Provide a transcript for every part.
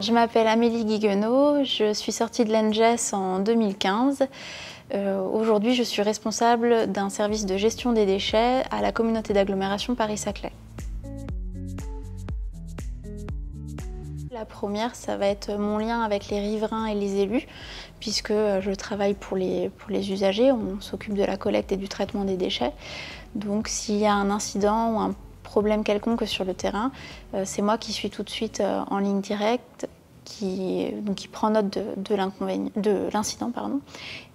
Je m'appelle Amélie Guiguenot, je suis sortie de l'ENGES en 2015. Aujourd'hui, je suis responsable d'un service de gestion des déchets à la communauté d'agglomération Paris-Saclay. La première, ça va être mon lien avec les riverains et les élus, puisque je travaille pour les usagers, on s'occupe de la collecte et du traitement des déchets. Donc s'il y a un incident ou un problème quelconque sur le terrain, c'est moi qui suis tout de suite en ligne directe, qui prend note de l'incident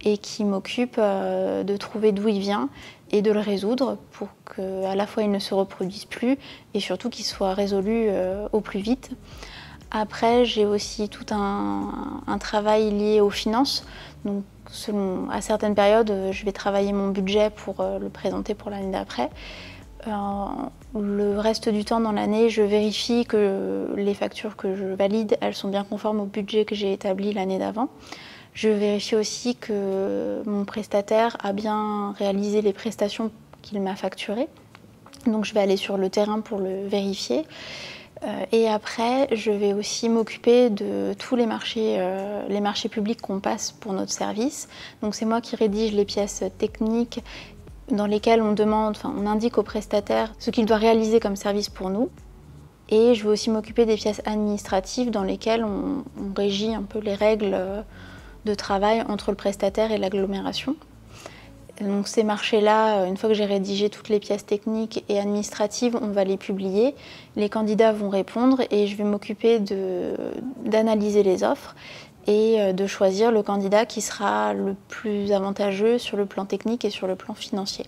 et qui m'occupe de trouver d'où il vient et de le résoudre pour qu'à la fois il ne se reproduise plus et surtout qu'il soit résolu au plus vite. Après, j'ai aussi tout un travail lié aux finances. Donc, à certaines périodes, je vais travailler mon budget pour le présenter pour l'année d'après. Le reste du temps dans l'année, je vérifie que les factures que je valide, elles sont bien conformes au budget que j'ai établi l'année d'avant. Je vérifie aussi que mon prestataire a bien réalisé les prestations qu'il m'a facturées. Donc, je vais aller sur le terrain pour le vérifier. Et après, je vais aussi m'occuper de tous les marchés publics qu'on passe pour notre service. Donc c'est moi qui rédige les pièces techniques dans lesquelles on indique au prestataire ce qu'il doit réaliser comme service pour nous. Et je vais aussi m'occuper des pièces administratives dans lesquelles on régit un peu les règles de travail entre le prestataire et l'agglomération. Donc ces marchés-là, une fois que j'ai rédigé toutes les pièces techniques et administratives, on va les publier. Les candidats vont répondre et je vais m'occuper d'analyser les offres et de choisir le candidat qui sera le plus avantageux sur le plan technique et sur le plan financier.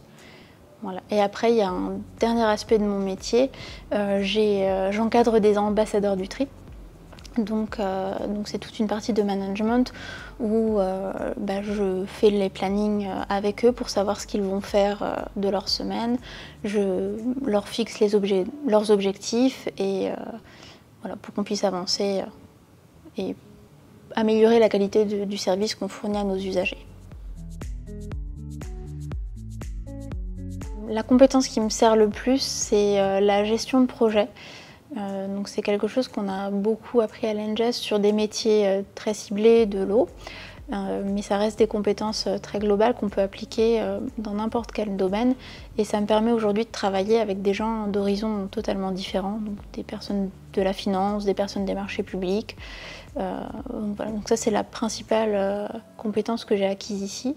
Voilà. Et après, il y a un dernier aspect de mon métier. J'encadre des ambassadeurs du tri. Donc c'est toute une partie de management où je fais les plannings avec eux pour savoir ce qu'ils vont faire de leur semaine. Je leur fixe leurs objectifs et pour qu'on puisse avancer et améliorer la qualité du service qu'on fournit à nos usagers. La compétence qui me sert le plus, c'est la gestion de projet. Donc c'est quelque chose qu'on a beaucoup appris à l'ENGES sur des métiers très ciblés de l'eau, mais ça reste des compétences très globales qu'on peut appliquer dans n'importe quel domaine et ça me permet aujourd'hui de travailler avec des gens d'horizons totalement différents, donc des personnes de la finance, des personnes des marchés publics. Donc ça c'est la principale compétence que j'ai acquise ici.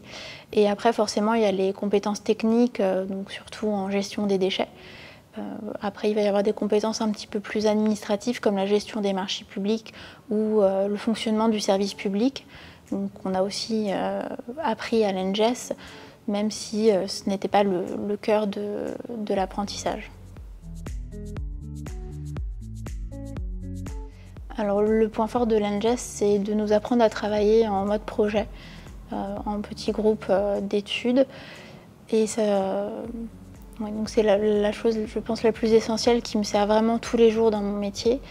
Et après forcément il y a les compétences techniques, donc surtout en gestion des déchets. Après, il va y avoir des compétences un petit peu plus administratives comme la gestion des marchés publics ou le fonctionnement du service public. Donc, on a aussi appris à l'ENGES, même si ce n'était pas le cœur de l'apprentissage. Alors, le point fort de l'ENGES, c'est de nous apprendre à travailler en mode projet, en petits groupes d'études. Et ça... Ouais, donc c'est la chose, je pense, la plus essentielle qui me sert vraiment tous les jours dans mon métier.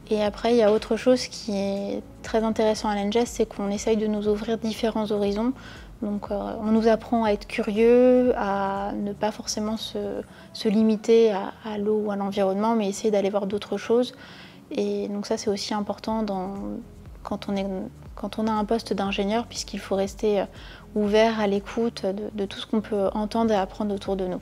Et après, il y a autre chose qui est très intéressant à l'ENGES, c'est qu'on essaye de nous ouvrir différents horizons. Donc on nous apprend à être curieux, à ne pas forcément se limiter à l'eau ou à l'environnement, mais essayer d'aller voir d'autres choses. Et donc ça, c'est aussi important quand on a un poste d'ingénieur, puisqu'il faut rester ouvert à l'écoute de tout ce qu'on peut entendre et apprendre autour de nous.